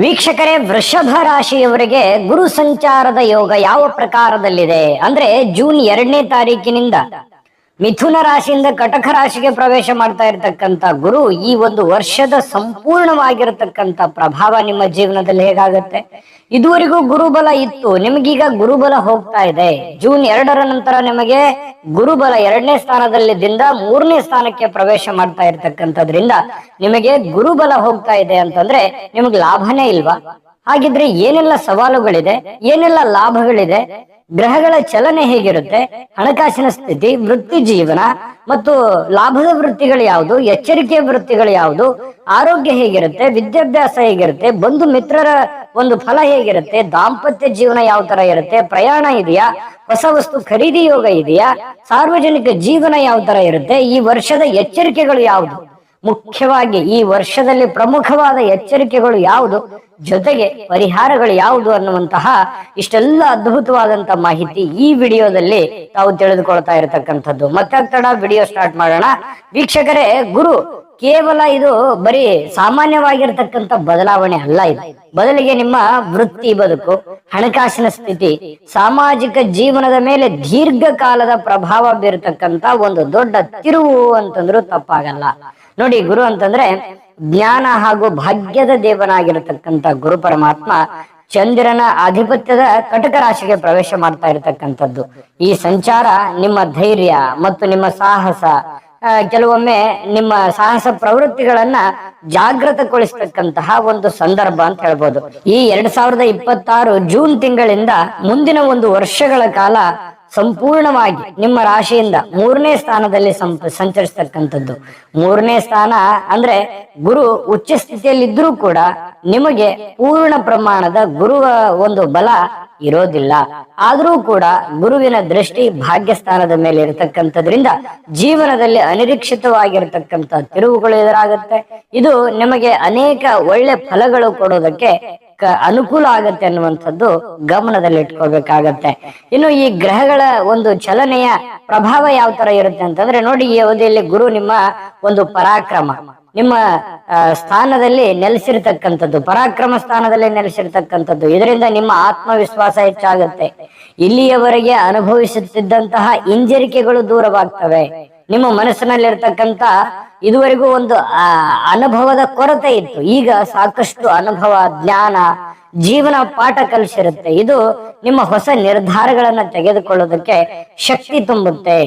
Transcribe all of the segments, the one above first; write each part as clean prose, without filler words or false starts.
ವೀಕ್ಷಕರೇ, ವೃಷಭ ರಾಶಿಯವರಿಗೆ ಗುರು ಸಂಚಾರದ ಯೋಗ ಯಾವ ಪ್ರಕಾರದಲ್ಲಿದೆ ಅಂದ್ರೆ ಜೂನ್ 2ನೇ ತಾರೀಕಿನಿಂದ ಮಿಥುನ ರಾಶಿಯಿಂದ ಕಟಕ ರಾಶಿಗೆ ಪ್ರವೇಶ ಮಾಡ್ತಾ ಇರತಕ್ಕಂತ ಗುರು ಈ ಒಂದು ವರ್ಷದ ಸಂಪೂರ್ಣವಾಗಿರತಕ್ಕಂತ ಪ್ರಭಾವ ನಿಮ್ಮ ಜೀವನದಲ್ಲಿ ಹೇಗಾಗತ್ತೆ. ಇದುವರೆಗೂ ಗುರುಬಲ ಇತ್ತು, ನಿಮಗೀಗ ಗುರುಬಲ ಹೋಗ್ತಾ ಇದೆ. ಜೂನ್ 2ರ ನಂತರ ನಿಮಗೆ ಗುರುಬಲ 2ನೇ ಸ್ಥಾನದಲ್ಲಿದ್ದಿಂದ 3ನೇ ಸ್ಥಾನಕ್ಕೆ ಪ್ರವೇಶ ಮಾಡ್ತಾ ಇರ್ತಕ್ಕಂಥದ್ರಿಂದ ನಿಮಗೆ ಗುರುಬಲ ಹೋಗ್ತಾ ಇದೆ ಅಂತಂದ್ರೆ ನಿಮಗೆ ಲಾಭನೇ ಇಲ್ವಾ? ಹಾಗಿದ್ರೆ ಏನೆಲ್ಲ ಸವಾಲುಗಳಿದೆ, ಏನೆಲ್ಲ ಲಾಭಗಳಿದೆ, ಗ್ರಹಗಳ ಚಲನೆ ಹೇಗಿರುತ್ತೆ, ಹಣಕಾಸಿನ ಸ್ಥಿತಿ, ವೃತ್ತಿ ಜೀವನ ಮತ್ತು ಲಾಭದ ವೃತ್ತಿಗಳು ಯಾವುದು, ಎಚ್ಚರಿಕೆಯ ವೃತ್ತಿಗಳು ಯಾವುದು, ಆರೋಗ್ಯ ಹೇಗಿರುತ್ತೆ, ವಿದ್ಯಾಭ್ಯಾಸ ಹೇಗಿರುತ್ತೆ, ಬಂಧು ಮಿತ್ರರ ಒಂದು ಫಲ ಹೇಗಿರುತ್ತೆ, ದಾಂಪತ್ಯ ಜೀವನ ಯಾವ ತರ ಇರುತ್ತೆ, ಪ್ರಯಾಣ ಇದೆಯಾ, ಹೊಸ ವಸ್ತು ಖರೀದಿ ಯೋಗ ಇದೆಯಾ, ಸಾರ್ವಜನಿಕ ಜೀವನ ಯಾವ ತರ ಇರುತ್ತೆ, ಈ ವರ್ಷದ ಎಚ್ಚರಿಕೆಗಳು ಯಾವುದು, ಮುಖ್ಯವಾಗಿ ಈ ವರ್ಷದಲ್ಲಿ ಪ್ರಮುಖವಾದ ಎಚ್ಚರಿಕೆಗಳು ಯಾವುದು, ಜೊತೆಗೆ ಪರಿಹಾರಗಳು ಯಾವುದು ಅನ್ನುವಂತಹ ಇಷ್ಟೆಲ್ಲ ಅದ್ಭುತವಾದಂತ ಮಾಹಿತಿ ಈ ವಿಡಿಯೋದಲ್ಲಿ ತಾವು ತಿಳಿದುಕೊಳ್ತಾ ಇರತಕ್ಕಂಥದ್ದು. ಮತ್ತೆ ತಡ ವಿಡಿಯೋ ಸ್ಟಾರ್ಟ್ ಮಾಡೋಣ. ವೀಕ್ಷಕರೇ, ಗುರು ಕೇವಲ ಇದು ಬರೀ ಸಾಮಾನ್ಯವಾಗಿರ್ತಕ್ಕಂಥ ಬದಲಾವಣೆ ಅಲ್ಲ, ಇದು ಬದಲಿಗೆ ನಿಮ್ಮ ವೃತ್ತಿ ಬದುಕು, ಹಣಕಾಸಿನ ಸ್ಥಿತಿ, ಸಾಮಾಜಿಕ ಜೀವನದ ಮೇಲೆ ದೀರ್ಘಕಾಲದ ಪ್ರಭಾವ ಬೀರತಕ್ಕಂತ ಒಂದು ದೊಡ್ಡ ತಿರುವು ಅಂತಂದ್ರೂ ತಪ್ಪಾಗಲ್ಲ. ನೋಡಿ, ಗುರು ಅಂತಂದ್ರೆ ಜ್ಞಾನ ಹಾಗೂ ಭಾಗ್ಯದ ದೇವನಾಗಿರತಕ್ಕಂತ ಗುರು ಪರಮಾತ್ಮ ಚಂದ್ರನ ಆಧಿಪತ್ಯದ ಕಟಕ ರಾಶಿಗೆ ಪ್ರವೇಶ ಮಾಡ್ತಾ ಇರತಕ್ಕಂಥದ್ದು. ಈ ಸಂಚಾರ ನಿಮ್ಮ ಧೈರ್ಯ ಮತ್ತು ನಿಮ್ಮ ಸಾಹಸ, ಕೆಲವೊಮ್ಮೆ ನಿಮ್ಮ ಸಾಹಸ ಪ್ರವೃತ್ತಿಗಳನ್ನ ಜಾಗೃತಗೊಳಿಸ್ತಕ್ಕಂತಹ ಒಂದು ಸಂದರ್ಭ ಅಂತ ಹೇಳ್ಬೋದು. ಈ 2026 ಜೂನ್ ತಿಂಗಳಿಂದ ಮುಂದಿನ ಒಂದು ವರ್ಷಗಳ ಕಾಲ ಸಂಪೂರ್ಣವಾಗಿ ನಿಮ್ಮ ರಾಶಿಯಿಂದ 3ನೇ ಸ್ಥಾನದಲ್ಲಿ ಸಂಚರಿಸ್ತಕ್ಕಂಥದ್ದು. 3ನೇ ಸ್ಥಾನ ಅಂದ್ರೆ ಗುರು ಉಚ್ಚ ಸ್ಥಿತಿಯಲ್ಲಿದ್ರೂ ಕೂಡ ನಿಮಗೆ ಪೂರ್ಣ ಪ್ರಮಾಣದ ಗುರುವ ಒಂದು ಬಲ ಇರೋದಿಲ್ಲ. ಆದ್ರೂ ಕೂಡ ಗುರುವಿನ ದೃಷ್ಟಿ ಭಾಗ್ಯ ಸ್ಥಾನದ ಮೇಲೆ ಇರತಕ್ಕಂಥದ್ರಿಂದ ಜೀವನದಲ್ಲಿ ಅನಿರೀಕ್ಷಿತವಾಗಿರತಕ್ಕಂಥ ತಿರುವುಗಳು ಎದುರಾಗುತ್ತೆ. ಇದು ನಿಮಗೆ ಅನೇಕ ಒಳ್ಳೆ ಫಲಗಳು ಕೊಡೋದಕ್ಕೆ ಅನುಕೂಲ ಆಗತ್ತೆ ಅನ್ನುವಂಥದ್ದು ಗಮನದಲ್ಲಿ ಇಟ್ಕೋಬೇಕಾಗತ್ತೆ. ಇನ್ನು ಈ ಗ್ರಹಗಳ ಒಂದು ಚಲನೆಯ ಪ್ರಭಾವ ಯಾವ ತರ ಇರುತ್ತೆ ಅಂತಂದ್ರೆ ನೋಡಿ, ಈ ಅವಧಿಯಲ್ಲಿ ಗುರು ನಿಮ್ಮ ಒಂದು ಪರಾಕ್ರಮ, ನಿಮ್ಮ ಸ್ಥಾನದಲ್ಲಿ ನೆಲೆಸಿರ್ತಕ್ಕಂಥದ್ದು, ಪರಾಕ್ರಮ ಸ್ಥಾನದಲ್ಲಿ ನೆಲೆಸಿರ್ತಕ್ಕಂಥದ್ದು. ಇದರಿಂದ ನಿಮ್ಮ ಆತ್ಮವಿಶ್ವಾಸ ಹೆಚ್ಚಾಗುತ್ತೆ. ಇಲ್ಲಿಯವರೆಗೆ ಅನುಭವಿಸುತ್ತಿದ್ದಂತಹ ಹಿಂಜರಿಕೆಗಳು ದೂರವಾಗ್ತವೆ. ನಿಮ್ಮ ಮನಸ್ಸಿನಲ್ಲಿರ್ತಕ್ಕಂಥ ಇದುವರೆಗೂ ಒಂದು ಅನುಭವದ ಕೊರತೆ ಇತ್ತು, ಈಗ ಸಾಕಷ್ಟು ಅನುಭವ, ಜ್ಞಾನ, ಜೀವನ ಪಾಠ ಕಲಿಸಿರುತ್ತೆ. ಇದು ನಿಮ್ಮ ಹೊಸ ನಿರ್ಧಾರಗಳನ್ನ ತೆಗೆದುಕೊಳ್ಳೋದಕ್ಕೆ ಶಕ್ತಿ ತುಂಬುತ್ತೆ.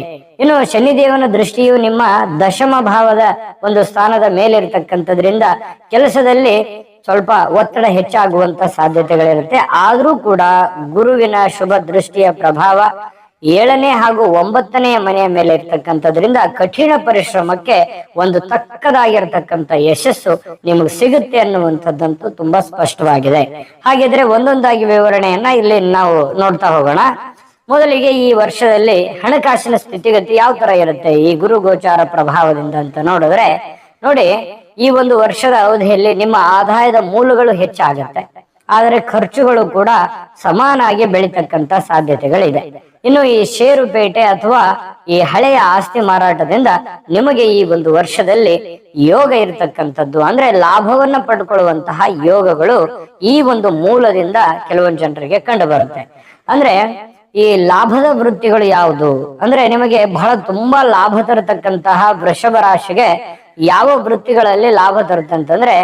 ಇನ್ನು ಶನಿದೇವನ ದೃಷ್ಟಿಯು ನಿಮ್ಮ ದಶಮ ಭಾವದ ಒಂದು ಸ್ಥಾನದ ಮೇಲೆ ಇರತಕ್ಕಂಥದ್ರಿಂದ ಕೆಲಸದಲ್ಲಿ ಸ್ವಲ್ಪ ಒತ್ತಡ ಹೆಚ್ಚಾಗುವಂತ ಸಾಧ್ಯತೆಗಳಿರುತ್ತೆ. ಆದ್ರೂ ಕೂಡ ಗುರುವಿನ ಶುಭ ದೃಷ್ಟಿಯ ಪ್ರಭಾವ 7ನೇ ಹಾಗೂ 9ನೇ ಮನೆಯ ಮೇಲೆ ಇರ್ತಕ್ಕಂಥದ್ರಿಂದ ಕಠಿಣ ಪರಿಶ್ರಮಕ್ಕೆ ಒಂದು ತಕ್ಕದಾಗಿರ್ತಕ್ಕಂಥ ಯಶಸ್ಸು ನಿಮಗೆ ಸಿಗುತ್ತೆ ಅನ್ನುವಂಥದ್ದಂತೂ ತುಂಬಾ ಸ್ಪಷ್ಟವಾಗಿದೆ. ಹಾಗಿದ್ರೆ ಒಂದೊಂದಾಗಿ ವಿವರಣೆಯನ್ನ ಇಲ್ಲಿ ನಾವು ನೋಡ್ತಾ ಹೋಗೋಣ. ಮೊದಲಿಗೆ ಈ ವರ್ಷದಲ್ಲಿ ಹಣಕಾಸಿನ ಸ್ಥಿತಿಗತಿ ಯಾವ ತರ ಇರುತ್ತೆ ಈ ಗುರು ಗೋಚಾರ ಪ್ರಭಾವದಿಂದ ಅಂತ ನೋಡಿದ್ರೆ, ನೋಡಿ, ಈ ಒಂದು ವರ್ಷದ ಅವಧಿಯಲ್ಲಿ ನಿಮ್ಮ ಆದಾಯದ ಮೂಲಗಳು ಹೆಚ್ಚಾಗತ್ತೆ, ಆದರೆ ಖರ್ಚುಗಳು ಕೂಡ ಸಮಾನಾಗಿ ಬೆಳೀತಕ್ಕಂತ ಸಾಧ್ಯತೆಗಳಿದೆ. ಇನ್ನು ಈ ಷೇರುಪೇಟೆ ಅಥವಾ ಈ ಹಳೆಯ ಆಸ್ತಿ ಮಾರಾಟದಿಂದ ನಿಮಗೆ ಈ ಒಂದು ವರ್ಷದಲ್ಲಿ ಯೋಗ ಇರತಕ್ಕಂಥದ್ದು, ಅಂದ್ರೆ ಲಾಭವನ್ನ ಪಡ್ಕೊಳ್ಳುವಂತಹ ಯೋಗಗಳು ಈ ಒಂದು ಮೂಲದಿಂದ ಕೆಲವೊಂದು ಜನರಿಗೆ ಕಂಡು ಬರುತ್ತೆ. ಅಂದ್ರೆ ಈ ಲಾಭದ ವೃತ್ತಿಗಳು ಯಾವುದು ಅಂದ್ರೆ ನಿಮಗೆ ಬಹಳ ತುಂಬಾ ಲಾಭ ತರತಕ್ಕಂತಹ ವೃಷಭ ರಾಶಿಗೆ ಯಾವ ವೃತ್ತಿಗಳಲ್ಲಿ ಲಾಭ ತರುತ್ತಂತಂದ್ರೆ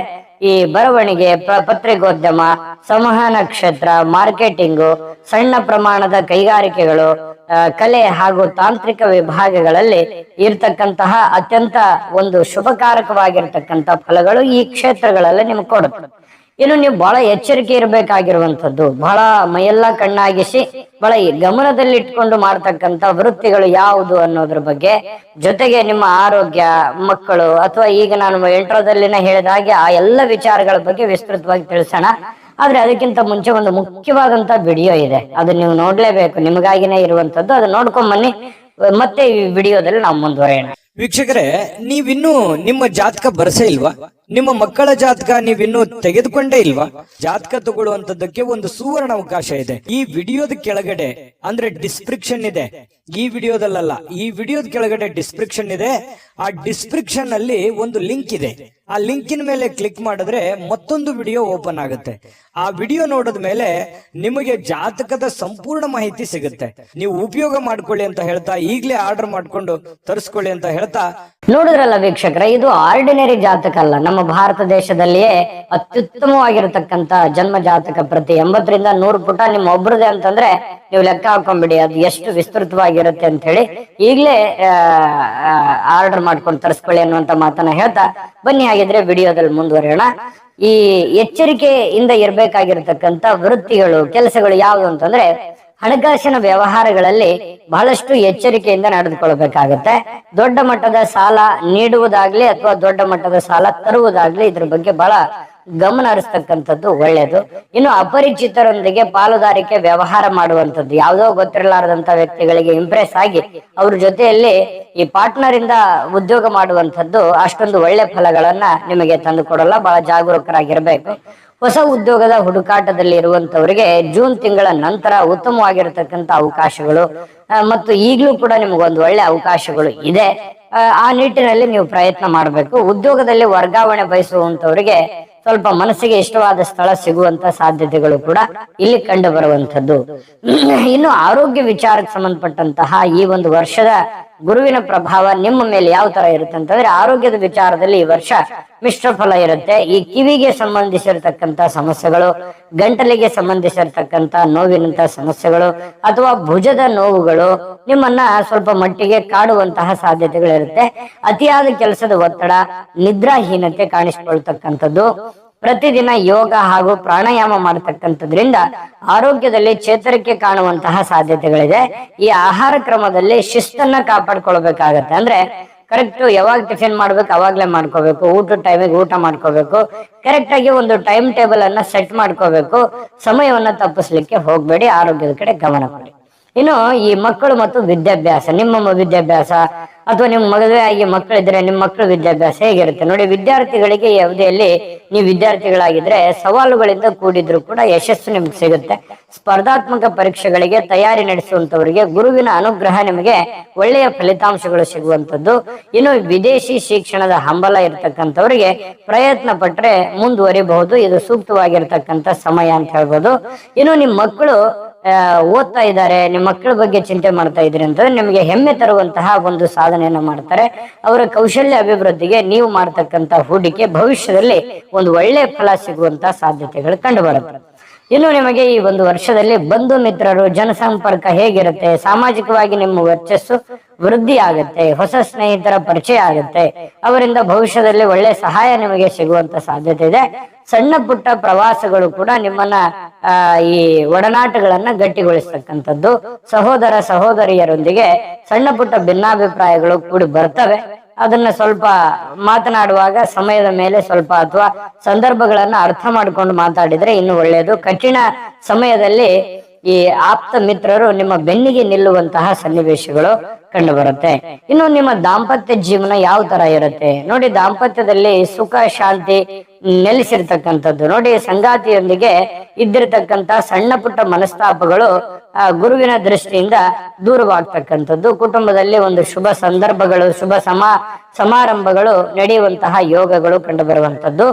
ಈ ಬರವಣಿಗೆ, ಪತ್ರಿಕೋದ್ಯಮ, ಸಂವಹನ ಕ್ಷೇತ್ರ, ಮಾರ್ಕೆಟಿಂಗು, ಸಣ್ಣ ಪ್ರಮಾಣದ ಕೈಗಾರಿಕೆಗಳು, ಕಲೆ ಹಾಗೂ ತಾಂತ್ರಿಕ ವಿಭಾಗಗಳಲ್ಲಿ ಇರ್ತಕ್ಕಂತಹ ಅತ್ಯಂತ ಒಂದು ಶುಭಕಾರಕವಾಗಿರ್ತಕ್ಕಂಥ ಫಲಗಳು ಈ ಕ್ಷೇತ್ರಗಳಲ್ಲಿ ನಿಮ್ಗೆ ಕೊಡುತ್ತೆ. ಇನ್ನು ನೀವು ಬಹಳ ಎಚ್ಚರಿಕೆ ಇರಬೇಕಾಗಿರುವಂತದ್ದು, ಬಹಳ ಮೈಯೆಲ್ಲ ಕಣ್ಣಾಗಿಸಿ ಬಹಳ ಗಮನದಲ್ಲಿ ಇಟ್ಕೊಂಡು ಮಾಡ್ತಕ್ಕಂಥ ವೃತ್ತಿಗಳು ಯಾವುದು ಅನ್ನೋದ್ರ ಬಗ್ಗೆ, ಜೊತೆಗೆ ನಿಮ್ಮ ಆರೋಗ್ಯ, ಮಕ್ಕಳು, ಅಥವಾ ಈಗ ನಾನು ಇಂಟ್ರೋದಲ್ಲಿನ ಹೇಳಿದ ಹಾಗೆ ಆ ಎಲ್ಲ ವಿಚಾರಗಳ ಬಗ್ಗೆ ವಿಸ್ತೃತವಾಗಿ ತಿಳಿಸೋಣ. ಆದ್ರೆ ಅದಕ್ಕಿಂತ ಮುಂಚೆ ಒಂದು ಮುಖ್ಯವಾದಂತ ವಿಡಿಯೋ ಇದೆ, ಅದು ನೀವು ನೋಡ್ಲೇಬೇಕು, ನಿಮಗಾಗಿನೇ ಇರುವಂತದ್ದು. ಅದು ನೋಡ್ಕೊಂಡ್ ಬನ್ನಿ, ಮತ್ತೆ ಈ ವಿಡಿಯೋದಲ್ಲಿ ನಾವು ಮುಂದುವರೆಯೋಣ. ವೀಕ್ಷಕರೇ, ನೀವಿನ್ನೂ ನಿಮ್ಮ ಜಾತಕ ಬರಸೇ ಇಲ್ವಾ? ನಿಮ್ಮ ಮಕ್ಕಳ ಜಾತಕ ನೀವಿನ್ನೂ ತೆಗೆದುಕೊಂಡೇ ಇಲ್ವಾ? ಜಾತಕ ತಗೊಳ್ಳುವಂತದ್ದಕ್ಕೆ ಒಂದು ಸುವರ್ಣ ಅವಕಾಶ ಇದೆ. ಈ ವಿಡಿಯೋದ ಕೆಳಗಡೆ ಅಂದ್ರೆ ಡಿಸ್ಕ್ರಿಪ್ಷನ್ ಇದೆ. ಈ ವಿಡಿಯೋದಲ್ಲ, ಈ ವಿಡಿಯೋದ ಕೆಳಗಡೆ ಡಿಸ್ಕ್ರಿಪ್ಷನ್ ಇದೆ. ಆ ಡಿಸ್ಕ್ರಿಪ್ಷನ್ ಅಲ್ಲಿ ಒಂದು ಲಿಂಕ್ ಇದೆ. ಆ ಲಿಂಕಿನ ಮೇಲೆ ಕ್ಲಿಕ್ ಮಾಡಿದ್ರೆ ಮತ್ತೊಂದು ವಿಡಿಯೋ ಓಪನ್ ಆಗುತ್ತೆ. ಆ ವಿಡಿಯೋ ನೋಡಿದ ಮೇಲೆ ನಿಮಗೆ ಜಾತಕದ ಸಂಪೂರ್ಣ ಮಾಹಿತಿ ಸಿಗುತ್ತೆ. ನೀವು ಉಪಯೋಗ ಮಾಡ್ಕೊಳ್ಳಿ ಅಂತ ಹೇಳ್ತಾ, ಈಗಲೇ ಆರ್ಡರ್ ಮಾಡ್ಕೊಂಡು ತರಿಸ್ಕೊಳ್ಳಿ ಅಂತ ಹೇಳ್ತಾ. ನೋಡಿದ್ರಲ್ಲ ವೀಕ್ಷಕರೇ, ಇದು ಆರ್ಡಿನರಿ ಜಾತಕ ಅಲ್ಲ. ನಮ್ಮ ಭಾರತ ದೇಶದಲ್ಲಿಯೇ ಅತ್ಯುತ್ತಮವಾಗಿರತಕ್ಕಂತ ಜನ್ಮ ಜಾತಕ. ಪ್ರತಿ 80ರಿಂದ 100 ಪುಟ ನಿಮ್ಮ ಒಬ್ರದೇ ಅಂತಂದ್ರೆ ನೀವು ಲೆಕ್ಕ ಹಾಕೊಂಡ್ಬಿಡಿ ಅದು ಎಷ್ಟು ವಿಸ್ತೃತವಾಗಿರುತ್ತೆ ಅಂತ ಹೇಳಿ. ಈಗಲೇ ಆರ್ಡರ್ ಮಾಡ್ಕೊಂಡು ತರಿಸ್ಕೊಳ್ಳಿ ಅನ್ನುವಂತ ಮಾತನ್ನ ಹೇಳ್ತಾ ಬನ್ನಿ, ಹಾಗಿದ್ರೆ ವಿಡಿಯೋದಲ್ಲಿ ಮುಂದುವರಿಯೋಣ. ಈ ಎಚ್ಚರಿಕೆಯಿಂದ ಇರ್ಬೇಕಾಗಿರ್ತಕ್ಕಂಥ ವೃತ್ತಿಗಳು, ಕೆಲಸಗಳು ಯಾವುದು ಅಂತಂದ್ರೆ, ಹಣಕಾಸಿನ ವ್ಯವಹಾರಗಳಲ್ಲಿ ಬಹಳಷ್ಟು ಎಚ್ಚರಿಕೆಯಿಂದ ನಡೆದುಕೊಳ್ಬೇಕಾಗತ್ತೆ. ದೊಡ್ಡ ಮಟ್ಟದ ಸಾಲ ನೀಡುವುದಾಗ್ಲಿ ಅಥವಾ ದೊಡ್ಡ ಮಟ್ಟದ ಸಾಲ ತರುವುದಾಗ್ಲಿ ಇದ್ರ ಬಗ್ಗೆ ಬಹಳ ಗಮನ ಹರಿಸ್ತಕ್ಕಂಥದ್ದು ಒಳ್ಳೇದು. ಇನ್ನು ಅಪರಿಚಿತರೊಂದಿಗೆ ಪಾಲುದಾರಿಕೆ ವ್ಯವಹಾರ ಮಾಡುವಂಥದ್ದು, ಯಾವುದೋ ಗೊತ್ತಿರಲಾರದಂತ ವ್ಯಕ್ತಿಗಳಿಗೆ ಇಂಪ್ರೆಸ್ ಆಗಿ ಅವ್ರ ಜೊತೆಯಲ್ಲಿ ಈ ಪಾರ್ಟ್ನರ್ ಇಂದ ಉದ್ಯೋಗ ಮಾಡುವಂಥದ್ದು ಅಷ್ಟೊಂದು ಒಳ್ಳೆ ಫಲಗಳನ್ನ ನಿಮಗೆ ತಂದು ಕೊಡಲ್ಲ. ಬಹಳ ಜಾಗರೂಕರಾಗಿರ್ಬೇಕು. ಹೊಸ ಉದ್ಯೋಗದ ಹುಡುಕಾಟದಲ್ಲಿ ಇರುವಂತವರಿಗೆ ಜೂನ್ ತಿಂಗಳ ನಂತರ ಉತ್ತಮವಾಗಿರತಕ್ಕಂತ ಅವಕಾಶಗಳು ಮತ್ತು ಈಗಲೂ ಕೂಡ ನಿಮಗೊಂದು ಒಳ್ಳೆ ಅವಕಾಶಗಳು ಇದೆ. ಆ ನಿಟ್ಟಿನಲ್ಲಿ ನೀವು ಪ್ರಯತ್ನ ಮಾಡಬೇಕು. ಉದ್ಯೋಗದಲ್ಲಿ ವರ್ಗಾವಣೆ ಬಯಸುವಂತವರಿಗೆ ಸ್ವಲ್ಪ ಮನಸ್ಸಿಗೆ ಇಷ್ಟವಾದ ಸ್ಥಳ ಸಿಗುವಂತ ಸಾಧ್ಯತೆಗಳು ಕೂಡ ಇಲ್ಲಿ ಕಂಡು ಬರುವಂತದ್ದು. ಇನ್ನು ಆರೋಗ್ಯ ವಿಚಾರಕ್ಕೆ ಸಂಬಂಧಪಟ್ಟಂತಹ ಈ ಒಂದು ವರ್ಷದ ಗುರುವಿನ ಪ್ರಭಾವ ನಿಮ್ಮ ಮೇಲೆ ಯಾವ ತರ ಇರುತ್ತೆ ಅಂತಂದ್ರೆ, ಆರೋಗ್ಯದ ವಿಚಾರದಲ್ಲಿ ಈ ವರ್ಷ ಮಿಶ್ರ ಫಲ ಇರುತ್ತೆ. ಈ ಕಿವಿಗೆ ಸಂಬಂಧಿಸಿರ್ತಕ್ಕಂತ ಸಮಸ್ಯೆಗಳು, ಗಂಟಲಿಗೆ ಸಂಬಂಧಿಸಿರ್ತಕ್ಕಂತ ನೋವಿನಂತ ಸಮಸ್ಯೆಗಳು ಅಥವಾ ಭುಜದ ನೋವುಗಳು ನಿಮ್ಮನ್ನ ಸ್ವಲ್ಪ ಮಟ್ಟಿಗೆ ಕಾಡುವಂತಹ ಸಾಧ್ಯತೆಗಳಿರುತ್ತೆ. ಅತಿಯಾದ ಕೆಲಸದ ಒತ್ತಡ, ನಿದ್ರಾಹೀನತೆ ಕಾಣಿಸಿಕೊಳ್ತಕ್ಕಂಥದ್ದು. ಪ್ರತಿದಿನ ಯೋಗ ಹಾಗೂ ಪ್ರಾಣಾಯಾಮ ಮಾಡತಕ್ಕಂಥದ್ರಿಂದ ಆರೋಗ್ಯದಲ್ಲಿ ಚೇತರಿಕೆ ಕಾಣುವಂತಹ ಸಾಧ್ಯತೆಗಳಿದೆ. ಈ ಆಹಾರ ಕ್ರಮದಲ್ಲಿ ಶಿಸ್ತನ್ನ ಕಾಪಾಡ್ಕೊಳ್ಬೇಕಾಗತ್ತೆ. ಅಂದ್ರೆ ಕರೆಕ್ಟ್ ಯಾವಾಗ ಟಿಫಿನ್ ಮಾಡ್ಬೇಕು ಅವಾಗ್ಲೇ ಮಾಡ್ಕೋಬೇಕು. ಊಟದ ಟೈಮಿಗೆ ಊಟ ಮಾಡ್ಕೋಬೇಕು. ಕರೆಕ್ಟ್ ಆಗಿ ಒಂದು ಟೈಮ್ ಟೇಬಲ್ ಅನ್ನ ಸೆಟ್ ಮಾಡ್ಕೋಬೇಕು. ಸಮಯವನ್ನ ತಪ್ಪಿಸ್ಲಿಕ್ಕೆ ಹೋಗ್ಬೇಡಿ. ಆರೋಗ್ಯದ ಕಡೆ ಗಮನ ಕೊಡಿ. ಇನ್ನು ಈ ಮಕ್ಕಳು ಮತ್ತು ವಿದ್ಯಾಭ್ಯಾಸ, ನಿಮ್ಮ ವಿದ್ಯಾಭ್ಯಾಸ ಅಥವಾ ನಿಮ್ಮ ಮದುವೆ ಆಗಿ ಮಕ್ಕಳಿದ್ರೆ ನಿಮ್ಮ ಮಕ್ಕಳ ವಿದ್ಯಾಭ್ಯಾಸ ಹೇಗಿರುತ್ತೆ ನೋಡಿ. ವಿದ್ಯಾರ್ಥಿಗಳಿಗೆ ಈ ಅವಧಿಯಲ್ಲಿ ನೀವು ವಿದ್ಯಾರ್ಥಿಗಳಾಗಿದ್ರೆ ಸವಾಲುಗಳಿಂದ ಕೂಡಿದ್ರು ಕೂಡ ಯಶಸ್ಸು ನಿಮ್ಗೆ ಸಿಗುತ್ತೆ. ಸ್ಪರ್ಧಾತ್ಮಕ ಪರೀಕ್ಷೆಗಳಿಗೆ ತಯಾರಿ ನಡೆಸುವಂತವರಿಗೆ ಗುರುವಿನ ಅನುಗ್ರಹ ನಿಮಗೆ ಒಳ್ಳೆಯ ಫಲಿತಾಂಶಗಳು ಸಿಗುವಂತದ್ದು. ಇನ್ನು ವಿದೇಶಿ ಶಿಕ್ಷಣದ ಹಂಬಲ ಇರತಕ್ಕಂಥವರಿಗೆ ಪ್ರಯತ್ನ ಪಟ್ರೆ ಮುಂದುವರಿಬಹುದು. ಇದು ಸೂಕ್ತವಾಗಿರ್ತಕ್ಕಂಥ ಸಮಯ ಅಂತ ಹೇಳ್ಬೋದು. ಇನ್ನು ನಿಮ್ಮ ಮಕ್ಕಳು ಓದ್ತಾ ಇದ್ದಾರೆ, ನಿಮ್ಮ ಮಕ್ಕಳ ಬಗ್ಗೆ ಚಿಂತೆ ಮಾಡ್ತಾ ಇದ್ರಿ ಅಂತಂದ್ರೆ ನಿಮಗೆ ಹೆಮ್ಮೆ ತರುವಂತಹ ಒಂದು ಸಾಧನೆಯನ್ನ ಮಾಡ್ತಾರೆ. ಅವರ ಕೌಶಲ್ಯ ಅಭಿವೃದ್ಧಿಗೆ ನೀವು ಮಾಡ್ತಕ್ಕಂತ ಹೂಡಿಕೆ ಭವಿಷ್ಯದಲ್ಲಿ ಒಂದು ಒಳ್ಳೆ ಫಲ ಸಿಗುವಂತಹ ಸಾಧ್ಯತೆಗಳು ಕಂಡು ಬರುತ್ತೆ. ಇನ್ನು ನಿಮಗೆ ಈ ಒಂದು ವರ್ಷದಲ್ಲಿ ಬಂಧು ಮಿತ್ರರು, ಜನಸಂಪರ್ಕ ಹೇಗಿರುತ್ತೆ, ಸಾಮಾಜಿಕವಾಗಿ ನಿಮ್ಮ ವರ್ಚಸ್ಸು ವೃದ್ಧಿ ಆಗುತ್ತೆ, ಹೊಸ ಸ್ನೇಹಿತರ ಪರಿಚಯ ಆಗುತ್ತೆ, ಅವರಿಂದ ಭವಿಷ್ಯದಲ್ಲಿ ಒಳ್ಳೆ ಸಹಾಯ ನಿಮಗೆ ಸಿಗುವಂತ ಸಾಧ್ಯತೆ ಇದೆ. ಸಣ್ಣ ಪುಟ್ಟ ಪ್ರವಾಸಗಳು ಕೂಡ ನಿಮ್ಮನ್ನ ಈ ಒಡನಾಟಗಳನ್ನ ಗಟ್ಟಿಗೊಳಿಸ್ತಕ್ಕಂಥದ್ದು. ಸಹೋದರ ಸಹೋದರಿಯರೊಂದಿಗೆ ಸಣ್ಣ ಪುಟ್ಟ ಭಿನ್ನಾಭಿಪ್ರಾಯಗಳು ಕೂಡಿ ಬರ್ತವೆ. ಅದನ್ನ ಸ್ವಲ್ಪ ಮಾತನಾಡುವಾಗ ಸಮಯದ ಮೇಲೆ ಸ್ವಲ್ಪ ಅಥವಾ ಸಂದರ್ಭಗಳನ್ನ ಅರ್ಥ ಮಾಡ್ಕೊಂಡು ಮಾತಾಡಿದ್ರೆ ಇನ್ನು ಒಳ್ಳೆಯದು. ಕಠಿಣ ಸಮಯದಲ್ಲಿ ಈ ಆಪ್ತ ಮಿತ್ರರು ನಿಮ್ಮ ಬೆನ್ನಿಗೆ ನಿಲ್ಲುವಂತಹ ಸನ್ನಿವೇಶಗಳು ಕಂಡು ಬರುತ್ತೆ. ಇನ್ನು ನಿಮ್ಮ ದಾಂಪತ್ಯ ಜೀವನ ಯಾವ ತರ ಇರುತ್ತೆ ನೋಡಿ. ದಾಂಪತ್ಯದಲ್ಲಿ ಸುಖ ಶಾಂತಿ ನೆಲೆಸಿರ್ತಕ್ಕಂಥದ್ದು ನೋಡಿ. ಸಂಗಾತಿಯೊಂದಿಗೆ ಇದ್ದಿರತಕ್ಕಂತ ಸಣ್ಣ ಪುಟ್ಟ ಮನಸ್ತಾಪಗಳು ಗುರುವಿನ ದೃಷ್ಟಿಯಿಂದ ದೂರವಾಗ್ತಕ್ಕಂಥದ್ದು. ಕುಟುಂಬದಲ್ಲಿ ಒಂದು ಶುಭ ಸಂದರ್ಭಗಳು, ಶುಭ ಸಮಾರಂಭಗಳು ನಡೆಯುವಂತಹ ಯೋಗಗಳು ಕಂಡು ಬರುವಂತದ್ದು.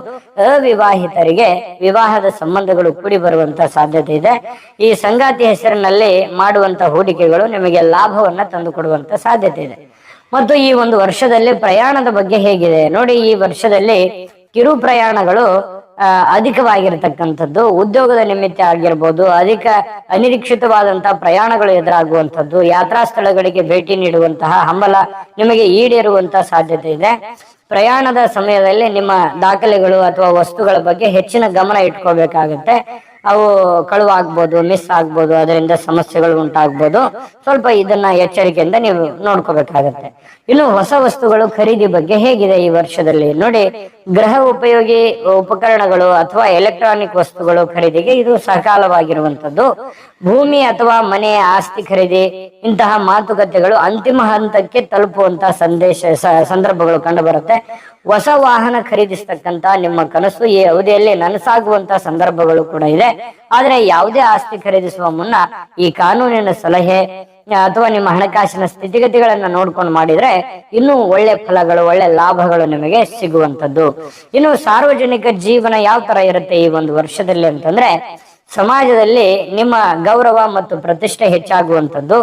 ಅವಿವಾಹಿತರಿಗೆ ವಿವಾಹದ ಸಂಬಂಧಗಳು ಕೂಡಿ ಬರುವಂತಹ ಸಾಧ್ಯತೆ ಇದೆ. ಈ ಸಂಗಾತಿ ಹೆಸರಿನಲ್ಲಿ ಮಾಡುವಂತಹ ಹೂಡಿಕೆಗಳು ನಿಮಗೆ ಲಾಭವನ್ನ ತಂದು ಕೊಡುವಂತ ಸಾಧ್ಯತೆ ಇದೆ. ಮತ್ತು ಈ ಒಂದು ವರ್ಷದಲ್ಲಿ ಪ್ರಯಾಣದ ಬಗ್ಗೆ ಹೇಗಿದೆ ನೋಡಿ. ಈ ವರ್ಷದಲ್ಲಿ ಕಿರು ಪ್ರಯಾಣಗಳು ಅಧಿಕವಾಗಿರತಕ್ಕಂಥದ್ದು. ಉದ್ಯೋಗದ ನಿಮಿತ್ತ ಆಗಿರ್ಬೋದು, ಅಧಿಕ ಅನಿರೀಕ್ಷಿತವಾದಂತಹ ಪ್ರಯಾಣಗಳು ಎದುರಾಗುವಂಥದ್ದು. ಯಾತ್ರಾ ಸ್ಥಳಗಳಿಗೆ ಭೇಟಿ ನೀಡುವಂತಹ ಹಂಬಲ ನಿಮಗೆ ಈಡೇರುವಂತಹ ಸಾಧ್ಯತೆ ಇದೆ. ಪ್ರಯಾಣದ ಸಮಯದಲ್ಲಿ ನಿಮ್ಮ ದಾಖಲೆಗಳು ಅಥವಾ ವಸ್ತುಗಳ ಬಗ್ಗೆ ಹೆಚ್ಚಿನ ಗಮನ ಇಟ್ಕೋಬೇಕಾಗತ್ತೆ. ಅವು ಕಳುವಾಗ್ಬೋದು, ಮಿಸ್ ಆಗ್ಬೋದು, ಅದರಿಂದ ಸಮಸ್ಯೆಗಳು ಉಂಟಾಗ್ಬೋದು. ಸ್ವಲ್ಪ ಇದನ್ನ ಎಚ್ಚರಿಕೆಯಿಂದ ನೀವು ನೋಡ್ಕೋಬೇಕಾಗತ್ತೆ. ಇನ್ನು ಹೊಸ ವಸ್ತುಗಳು ಖರೀದಿ ಬಗ್ಗೆ ಹೇಗಿದೆ ಈ ವರ್ಷದಲ್ಲಿ ನೋಡಿ. ಗೃಹ ಉಪಯೋಗಿ ಉಪಕರಣಗಳು ಅಥವಾ ಎಲೆಕ್ಟ್ರಾನಿಕ್ ವಸ್ತುಗಳು ಖರೀದಿಗೆ ಇದು ಸಕಾಲವಾಗಿರುವಂತದ್ದು. ಭೂಮಿ ಅಥವಾ ಮನೆ ಆಸ್ತಿ ಖರೀದಿ ಇಂತಹ ಮಾತುಕತೆಗಳು ಅಂತಿಮ ಹಂತಕ್ಕೆ ತಲುಪುವಂತಹ ಸಂದರ್ಭಗಳು ಕಂಡು ಬರುತ್ತೆ. ಹೊಸ ವಾಹನ ಖರೀದಿಸ್ತಕ್ಕಂತ ನಿಮ್ಮ ಕನಸು ಈ ಅವಧಿಯಲ್ಲಿ ನನಸಾಗುವಂತಹ ಸಂದರ್ಭಗಳು ಕೂಡ ಇದೆ. ಆದ್ರೆ ಯಾವುದೇ ಆಸ್ತಿ ಖರೀದಿಸುವ ಮುನ್ನ ಈ ಕಾನೂನಿನ ಸಲಹೆ ಅಥವಾ ನಿಮ್ಮ ಹಣಕಾಸಿನ ಸ್ಥಿತಿಗತಿಗಳನ್ನ ನೋಡ್ಕೊಂಡು ಮಾಡಿದ್ರೆ ಇನ್ನೂ ಒಳ್ಳೆ ಫಲಗಳು, ಒಳ್ಳೆ ಲಾಭಗಳು ನಿಮಗೆ ಸಿಗುವಂತದ್ದು. ಇನ್ನು ಸಾರ್ವಜನಿಕ ಜೀವನ ಯಾವ ತರ ಇರುತ್ತೆ ಈ ಒಂದು ವರ್ಷದಲ್ಲಿ ಅಂತಂದ್ರೆ, ಸಮಾಜದಲ್ಲಿ ನಿಮ್ಮ ಗೌರವ ಮತ್ತು ಪ್ರತಿಷ್ಠೆ ಹೆಚ್ಚಾಗುವಂಥದ್ದು.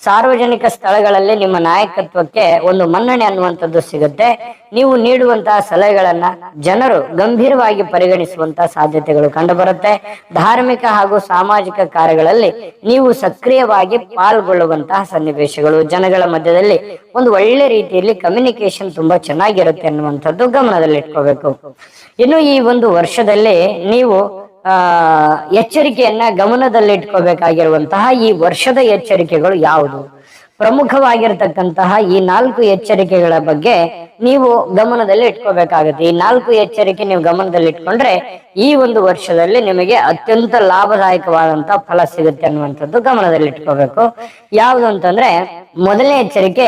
ಸಾರ್ವಜನಿಕ ಸ್ಥಳಗಳಲ್ಲಿ ನಿಮ್ಮ ನಾಯಕತ್ವಕ್ಕೆ ಒಂದು ಮನ್ನಣೆ ಅನ್ನುವಂಥದ್ದು ಸಿಗುತ್ತೆ. ನೀವು ನೀಡುವಂತಹ ಸಲಹೆಗಳನ್ನ ಜನರು ಗಂಭೀರವಾಗಿ ಪರಿಗಣಿಸುವಂತಹ ಸಾಧ್ಯತೆಗಳು ಕಂಡುಬರುತ್ತೆ. ಧಾರ್ಮಿಕ ಹಾಗೂ ಸಾಮಾಜಿಕ ಕಾರ್ಯಗಳಲ್ಲಿ ನೀವು ಸಕ್ರಿಯವಾಗಿ ಪಾಲ್ಗೊಳ್ಳುವಂತಹ ಸನ್ನಿವೇಶಗಳು, ಜನಗಳ ಮಧ್ಯದಲ್ಲಿ ಒಂದು ಒಳ್ಳೆ ರೀತಿಯಲ್ಲಿ ಕಮ್ಯುನಿಕೇಶನ್ ತುಂಬಾ ಚೆನ್ನಾಗಿರುತ್ತೆ ಅನ್ನುವಂಥದ್ದು ಗಮನದಲ್ಲಿ ಇಟ್ಕೋಬೇಕು. ಇನ್ನು ಈ ಒಂದು ವರ್ಷದಲ್ಲಿ ನೀವು ಎಚ್ಚರಿಕೆಯನ್ನ ಗಮನದಲ್ಲಿಟ್ಕೋಬೇಕಾಗಿರುವಂತಹ ಈ ವರ್ಷದ ಎಚ್ಚರಿಕೆಗಳು ಯಾವುದು? ಪ್ರಮುಖವಾಗಿರತಕ್ಕಂತಹ ಈ 4 ಎಚ್ಚರಿಕೆಗಳ ಬಗ್ಗೆ ನೀವು ಗಮನದಲ್ಲಿ ಇಟ್ಕೋಬೇಕಾಗುತ್ತೆ. ಈ 4 ಎಚ್ಚರಿಕೆ ನೀವು ಗಮನದಲ್ಲಿ ಇಟ್ಕೊಂಡ್ರೆ ಈ ಒಂದು ವರ್ಷದಲ್ಲಿ ನಿಮಗೆ ಅತ್ಯಂತ ಲಾಭದಾಯಕವಾದಂತಹ ಫಲ ಸಿಗುತ್ತೆ ಅನ್ನುವಂಥದ್ದು ಗಮನದಲ್ಲಿ ಇಟ್ಕೋಬೇಕು. ಯಾವುದು ಅಂತಂದ್ರೆ, ಮೊದಲನೇ ಎಚ್ಚರಿಕೆ,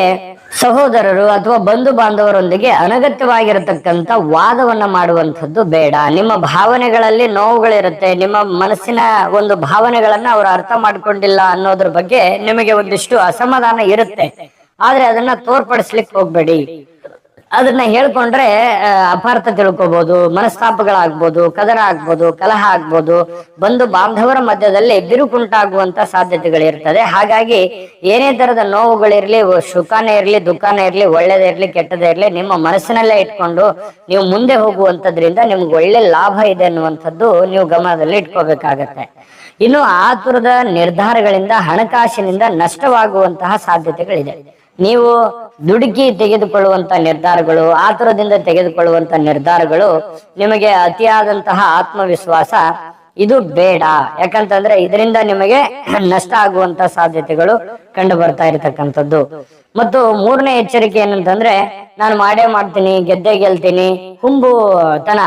ಸಹೋದರರು ಅಥವಾ ಬಂಧು ಬಾಂಧವರೊಂದಿಗೆ ಅನಗತ್ಯವಾಗಿರತಕ್ಕಂತ ವಾದವನ್ನ ಮಾಡುವಂಥದ್ದು ಬೇಡ. ನಿಮ್ಮ ಭಾವನೆಗಳಲ್ಲಿ ನೋವುಗಳಿರುತ್ತೆ, ನಿಮ್ಮ ಮನಸ್ಸಿನ ಒಂದು ಭಾವನೆಗಳನ್ನ ಅವರು ಅರ್ಥ ಮಾಡ್ಕೊಂಡಿಲ್ಲ ಅನ್ನೋದ್ರ ಬಗ್ಗೆ ನಿಮಗೆ ಒಂದಿಷ್ಟು ಅಸಮಾಧಾನ ಇರುತ್ತೆ. ಆದ್ರೆ ಅದನ್ನ ತೋರ್ಪಡಿಸ್ಲಿಕ್ಕೆ ಹೋಗ್ಬೇಡಿ. ಅದನ್ನ ಹೇಳ್ಕೊಂಡ್ರೆ ಅಪಾರ್ಥ ತಿಳ್ಕೊಬಹುದು, ಮನಸ್ತಾಪಗಳಾಗ್ಬೋದು, ಕದನ ಆಗ್ಬೋದು, ಕಲಹ ಆಗ್ಬೋದು, ಬಂಧು ಬಾಂಧವರ ಮಧ್ಯದಲ್ಲಿ ಬಿರುಕುಂಟಾಗುವಂತ ಸಾಧ್ಯತೆಗಳಿರ್ತದೆ. ಹಾಗಾಗಿ ಏನೇ ತರದ ನೋವುಗಳಿರ್ಲಿ, ಸುಖಾನೇ ಇರ್ಲಿ, ದುಃಖಾನೇ ಇರ್ಲಿ, ಒಳ್ಳೇದೇ ಇರ್ಲಿ, ಕೆಟ್ಟದೇ ಇರ್ಲಿ, ನಿಮ್ಮ ಮನಸ್ಸಿನಲ್ಲೇ ಇಟ್ಕೊಂಡು ನೀವು ಮುಂದೆ ಹೋಗುವಂತದ್ರಿಂದ ನಿಮ್ಗೆ ಒಳ್ಳೆ ಲಾಭ ಇದೆ ಅನ್ನುವಂಥದ್ದು ನೀವು ಗಮನದಲ್ಲಿ ಇಟ್ಕೋಬೇಕಾಗತ್ತೆ. ಇನ್ನು ಆತುರದ ನಿರ್ಧಾರಗಳಿಂದ ಹಣಕಾಸಿನಿಂದ ನಷ್ಟವಾಗುವಂತಹ ಸಾಧ್ಯತೆಗಳಿದೆ. ನೀವು ದುಡುಕಿ ತೆಗೆದುಕೊಳ್ಳುವಂತ ನಿರ್ಧಾರಗಳು, ಆತುರದಿಂದ ತೆಗೆದುಕೊಳ್ಳುವಂತ ನಿರ್ಧಾರಗಳು ನಿಮಗೆ ಅತಿಯಾದಂತಹ ಆತ್ಮವಿಶ್ವಾಸ ಇದು ಬೇಡ. ಯಾಕಂತಂದ್ರೆ ಇದರಿಂದ ನಿಮಗೆ ನಷ್ಟ ಆಗುವಂತ ಸಾಧ್ಯತೆಗಳು ಕಂಡು ಬರ್ತಾ ಇರತಕ್ಕಂಥದ್ದು. ಮತ್ತು ಮೂರನೇ ಎಚ್ಚರಿಕೆ ಏನಂತಂದ್ರೆ, ನಾನು ಮಾಡೇ ಮಾಡ್ತೀನಿ, ಗೆದ್ದೇ ಗೆಲ್ತೀನಿ, ಹುಂಬುತನ.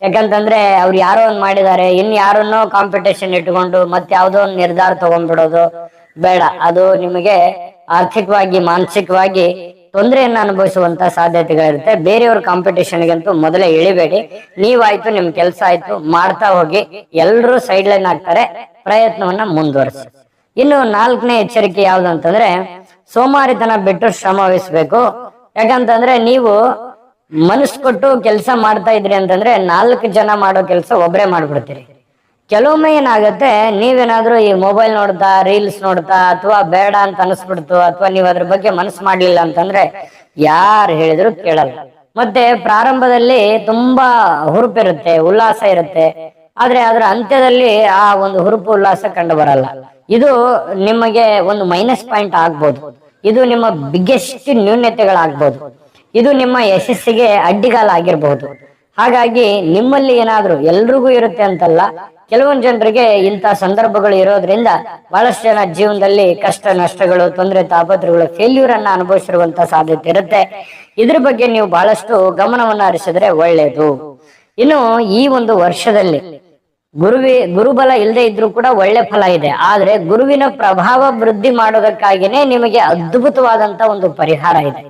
ಯಾಕಂತಂದ್ರೆ ಅವ್ರು ಯಾರೋ ಒಂದ್ ಮಾಡಿದ್ದಾರೆ, ಇನ್ ಯಾರನ್ನೋ ಕಾಂಪಿಟೇಷನ್ ಇಟ್ಕೊಂಡು ಮತ್ತೆ ಯಾವ್ದೋ ಒಂದು ನಿರ್ಧಾರ ತಗೊಂಡ್ಬಿಡೋದು ಬೇಡ. ಅದು ನಿಮಗೆ ಆರ್ಥಿಕವಾಗಿ, ಮಾನಸಿಕವಾಗಿ ತೊಂದರೆಯನ್ನ ಅನುಭವಿಸುವಂತ ಸಾಧ್ಯತೆಗಳಿರುತ್ತೆ. ಬೇರೆಯವ್ರ ಕಾಂಪಿಟೇಷನ್ಗಂತೂ ಮೊದಲೇ ಇಳಿಬೇಡಿ. ನೀವಾಯ್ತು, ನಿಮ್ ಕೆಲಸ ಆಯ್ತು, ಮಾಡ್ತಾ ಹೋಗಿ. ಎಲ್ರೂ ಸೈಡ್ ಲೈನ್ ಆಗ್ತಾರೆ, ಪ್ರಯತ್ನವನ್ನ ಮುಂದುವರಿಸಿ. ಇನ್ನು 4ನೇ ಎಚ್ಚರಿಕೆ ಯಾವ್ದು ಅಂತಂದ್ರೆ, ಸೋಮಾರಿತನ ಬಿಟ್ಟು ಶ್ರಮ ವಹಿಸ್ಬೇಕು. ಯಾಕಂತಂದ್ರೆ ನೀವು ಮನಸ್ಸು ಕೊಟ್ಟು ಕೆಲಸ ಮಾಡ್ತಾ ಇದ್ರಿ ಅಂತಂದ್ರೆ 4 ಜನ ಮಾಡೋ ಕೆಲಸ ಒಬ್ರೇ ಮಾಡ್ಬಿಡ್ತೀರಿ. ಕೆಲವೊಮ್ಮೆ ಏನಾಗತ್ತೆ, ನೀವೇನಾದ್ರೂ ಈ ಮೊಬೈಲ್ ನೋಡ್ತಾ, ರೀಲ್ಸ್ ನೋಡ್ತಾ, ಅಥವಾ ಬೇಡ ಅಂತ ಅನಿಸ್ಬಿಡ್ತು, ಅಥವಾ ನೀವು ಅದ್ರ ಬಗ್ಗೆ ಮನಸ್ಸು ಮಾಡ್ಲಿಲ್ಲ ಅಂತಂದ್ರೆ ಯಾರು ಹೇಳಿದ್ರು ಕೇಳಲ್ಲ. ಮತ್ತೆ ಪ್ರಾರಂಭದಲ್ಲಿ ತುಂಬಾ ಹುರುಪಿರುತ್ತೆ, ಉಲ್ಲಾಸ ಇರುತ್ತೆ. ಆದ್ರೆ ಅದರ ಅಂತ್ಯದಲ್ಲಿ ಆ ಒಂದು ಹುರುಪು ಉಲ್ಲಾಸ ಕಂಡು ಬರಲ್ಲ. ಇದು ನಿಮಗೆ ಒಂದು ಮೈನಸ್ ಪಾಯಿಂಟ್ ಆಗ್ಬೋದು. ಇದು ನಿಮ್ಮ ಬಿಗ್ಗೆಸ್ಟ್ ನ್ಯೂನ್ಯತೆಗಳಾಗ್ಬೋದು. ಇದು ನಿಮ್ಮ ಯಶಸ್ಸಿಗೆ ಅಡ್ಡಿಗಾಲ ಆಗಿರ್ಬಹುದು. ಹಾಗಾಗಿ ನಿಮ್ಮಲ್ಲಿ ಏನಾದ್ರೂ, ಎಲ್ರಿಗೂ ಇರುತ್ತೆ ಅಂತಲ್ಲ, ಕೆಲವೊಂದು ಜನರಿಗೆ ಇಂಥ ಸಂದರ್ಭಗಳು ಇರೋದ್ರಿಂದ ಬಹಳಷ್ಟು ಜನ ಜೀವನದಲ್ಲಿ ಕಷ್ಟ ನಷ್ಟಗಳು, ತೊಂದರೆ ತಾಪತ್ರಗಳು, ಫೇಲ್ಯೂರ್ ಅನ್ನ ಅನುಭವಿಸಿರುವಂತ ಸಾಧ್ಯತೆ ಇರುತ್ತೆ. ಇದ್ರ ಬಗ್ಗೆ ನೀವು ಬಹಳಷ್ಟು ಗಮನವನ್ನ ಹರಿಸಿದ್ರೆ ಒಳ್ಳೇದು. ಇನ್ನು ಈ ಒಂದು ವರ್ಷದಲ್ಲಿ ಗುರುಬಲ ಇಲ್ಲದೆ ಇದ್ರೂ ಕೂಡ ಒಳ್ಳೆ ಫಲ ಇದೆ. ಆದ್ರೆ ಗುರುವಿನ ಪ್ರಭಾವ ವೃದ್ಧಿ ಮಾಡೋದಕ್ಕಾಗಿನೇ ನಿಮಗೆ ಅದ್ಭುತವಾದಂತ ಒಂದು ಪರಿಹಾರ ಇದೆ.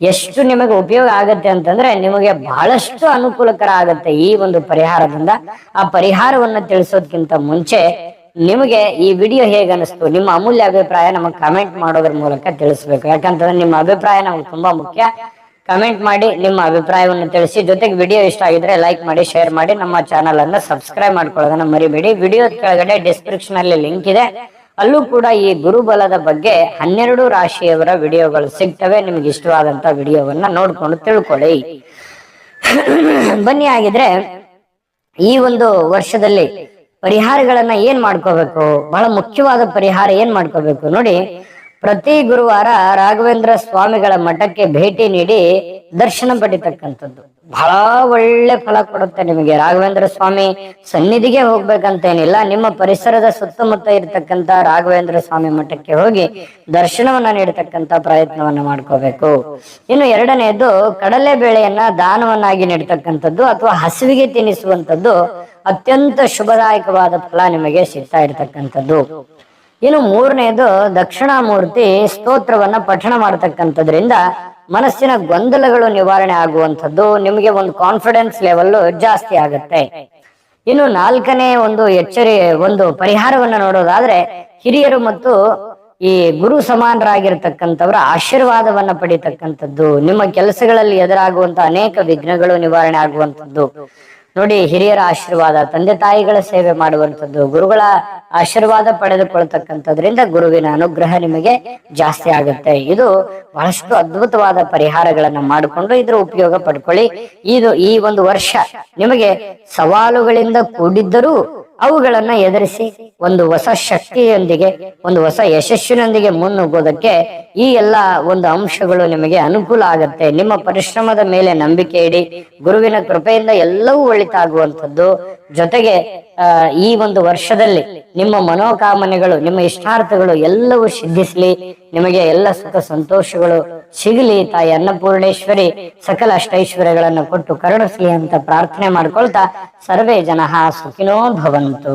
ಎಷ್ಟು ನಿಮಗೆ ಉಪಯೋಗ ಆಗತ್ತೆ ಅಂತಂದ್ರೆ ನಿಮಗೆ ಬಹಳಷ್ಟು ಅನುಕೂಲಕರ ಆಗತ್ತೆ ಈ ಒಂದು ಪರಿಹಾರದಿಂದ. ಆ ಪರಿಹಾರವನ್ನ ತಿಳಿಸೋದಕ್ಕಿಂತ ಮುಂಚೆ ನಿಮಗೆ ಈ ವಿಡಿಯೋ ಹೇಗೆ ಅನಿಸ್ತು, ನಿಮ್ಮ ಅಮೂಲ್ಯ ಅಭಿಪ್ರಾಯ ನಮಗೆ ಕಮೆಂಟ್ ಮಾಡೋದ್ರ ಮೂಲಕ ತಿಳಿಸ್ಬೇಕು. ಯಾಕಂತಂದ್ರೆ ನಿಮ್ಮ ಅಭಿಪ್ರಾಯ ನಮಗೆ ತುಂಬಾ ಮುಖ್ಯ. ಕಮೆಂಟ್ ಮಾಡಿ ನಿಮ್ಮ ಅಭಿಪ್ರಾಯವನ್ನು ತಿಳಿಸಿ. ಜೊತೆಗೆ ವಿಡಿಯೋ ಇಷ್ಟ ಆಗಿದ್ರೆ ಲೈಕ್ ಮಾಡಿ, ಶೇರ್ ಮಾಡಿ, ನಮ್ಮ ಚಾನಲ್ ಅನ್ನ ಸಬ್ಸ್ಕ್ರೈಬ್ ಮಾಡ್ಕೊಳ್ಳೋದನ್ನ ಮರಿಬೇಡಿ. ವಿಡಿಯೋ ಕೆಳಗಡೆ ಡಿಸ್ಕ್ರಿಪ್ಷನ್ ಅಲ್ಲಿ ಲಿಂಕ್ ಇದೆ, ಅಲ್ಲೂ ಕೂಡ ಈ ಗುರುಬಲದ ಬಗ್ಗೆ 12 ರಾಶಿಯವರ ವಿಡಿಯೋಗಳು ಸಿಗ್ತವೆ. ನಿಮ್ಗೆ ಇಷ್ಟವಾದಂತ ವಿಡಿಯೋವನ್ನ ನೋಡ್ಕೊಂಡು ತಿಳ್ಕೊಳ್ಳಿ. ಬನ್ನಿ, ಆಗಿದ್ರೆ ಈ ಒಂದು ವರ್ಷದಲ್ಲಿ ಪರಿಹಾರಗಳನ್ನ ಏನ್ ಮಾಡ್ಕೋಬೇಕು, ಬಹಳ ಮುಖ್ಯವಾದ ಪರಿಹಾರ ಏನ್ ಮಾಡ್ಕೋಬೇಕು ನೋಡಿ. ಪ್ರತಿ ಗುರುವಾರ ರಾಘವೇಂದ್ರ ಸ್ವಾಮಿಗಳ ಮಠಕ್ಕೆ ಭೇಟಿ ನೀಡಿ ದರ್ಶನ ಪಡಿತಕ್ಕಂಥದ್ದು ಬಹಳ ಒಳ್ಳೆ ಫಲ ಕೊಡುತ್ತೆ ನಿಮಗೆ. ರಾಘವೇಂದ್ರ ಸ್ವಾಮಿ ಸನ್ನಿಧಿಗೆ ಹೋಗ್ಬೇಕಂತೇನಿಲ್ಲ, ನಿಮ್ಮ ಪರಿಸರದ ಸುತ್ತಮುತ್ತ ಇರತಕ್ಕಂತ ರಾಘವೇಂದ್ರ ಸ್ವಾಮಿ ಮಠಕ್ಕೆ ಹೋಗಿ ದರ್ಶನವನ್ನ ನೀಡತಕ್ಕಂತ ಪ್ರಯತ್ನವನ್ನ ಮಾಡ್ಕೋಬೇಕು. ಇನ್ನು ಎರಡನೆಯದು, ಕಡಲೆ ಬೇಳೆಯನ್ನ ದಾನವನ್ನಾಗಿ ನೀಡತಕ್ಕಂಥದ್ದು ಅಥವಾ ಹಸುವಿಗೆ ತಿನ್ನಿಸುವಂಥದ್ದು ಅತ್ಯಂತ ಶುಭದಾಯಕವಾದ ಫಲ ನಿಮಗೆ ಸಿಗ್ತಾ ಇರತಕ್ಕಂಥದ್ದು. ಇನ್ನು ಮೂರನೆಯದು, ದಕ್ಷಿಣಾಮೂರ್ತಿ ಸ್ತೋತ್ರವನ್ನ ಪಠಣ ಮಾಡತಕ್ಕಂಥದ್ರಿಂದ ಮನಸ್ಸಿನ ಗೊಂದಲಗಳು ನಿವಾರಣೆ ಆಗುವಂಥದ್ದು, ನಿಮಗೆ ಒಂದು ಕಾನ್ಫಿಡೆನ್ಸ್ ಲೆವೆಲ್ ಜಾಸ್ತಿ ಆಗುತ್ತೆ. ಇನ್ನು ನಾಲ್ಕನೇ ಒಂದು ಪರಿಹಾರವನ್ನ ನೋಡೋದಾದ್ರೆ, ಹಿರಿಯರು ಮತ್ತು ಈ ಗುರು ಸಮಾನರಾಗಿರ್ತಕ್ಕಂಥವರ ಆಶೀರ್ವಾದವನ್ನ ಪಡಿತಕ್ಕಂಥದ್ದು, ನಿಮ್ಮ ಕೆಲಸಗಳಲ್ಲಿ ಎದುರಾಗುವಂತ ಅನೇಕ ವಿಘ್ನಗಳು ನಿವಾರಣೆ ಆಗುವಂಥದ್ದು. ನೋಡಿ, ಹಿರಿಯರ ಆಶೀರ್ವಾದ, ತಂದೆ ತಾಯಿಗಳ ಸೇವೆ ಮಾಡುವಂಥದ್ದು, ಗುರುಗಳ ಆಶೀರ್ವಾದ ಪಡೆದುಕೊಳ್ತಕ್ಕಂಥದ್ರಿಂದ ಗುರುವಿನ ಅನುಗ್ರಹ ನಿಮಗೆ ಜಾಸ್ತಿ ಆಗುತ್ತೆ. ಇದು ಬಹಳಷ್ಟು ಅದ್ಭುತವಾದ ಪರಿಹಾರಗಳನ್ನ ಮಾಡಿಕೊಂಡು ಇದ್ರ ಉಪಯೋಗ ಪಡ್ಕೊಳ್ಳಿ. ಈ ಒಂದು ವರ್ಷ ನಿಮಗೆ ಸವಾಲುಗಳಿಂದ ಕೂಡಿದ್ದರೂ ಅವುಗಳನ್ನ ಎದುರಿಸಿ ಒಂದು ಹೊಸ ಶಕ್ತಿಯೊಂದಿಗೆ, ಒಂದು ಹೊಸ ಯಶಸ್ಸಿನೊಂದಿಗೆ ಮುನ್ನುಗ್ಗೋದಕ್ಕೆ ಈ ಎಲ್ಲ ಒಂದು ಅಂಶಗಳು ನಿಮಗೆ ಅನುಕೂಲ ಆಗತ್ತೆ. ನಿಮ್ಮ ಪರಿಶ್ರಮದ ಮೇಲೆ ನಂಬಿಕೆ ಇಡಿ, ಗುರುವಿನ ಕೃಪೆಯಿಂದ ಎಲ್ಲವೂ ಒಳಿತಾಗುವಂಥದ್ದು. ಜೊತೆಗೆ ಈ ಒಂದು ವರ್ಷದಲ್ಲಿ ನಿಮ್ಮ ಮನೋಕಾಮನೆಗಳು, ನಿಮ್ಮ ಇಷ್ಟಾರ್ಥಗಳು ಎಲ್ಲವೂ ಸಿದ್ಧಿಸ್ಲಿ, ನಿಮಗೆ ಎಲ್ಲ ಸುಖ ಸಂತೋಷಗಳು ಸಿಗಲಿ. ತಾಯಿ ಅನ್ನಪೂರ್ಣೇಶ್ವರಿ ಸಕಲ ಅಷ್ಟೈಶ್ವರ್ಯಗಳನ್ನು ಕೊಟ್ಟು ಕರುಣಿಸ್ಲಿ ಅಂತ ಪ್ರಾರ್ಥನೆ ಮಾಡ್ಕೊಳ್ತಾ, ಸರ್ವೇ ಜನಃ ಸುಖಿನೋ ಭವಂತು.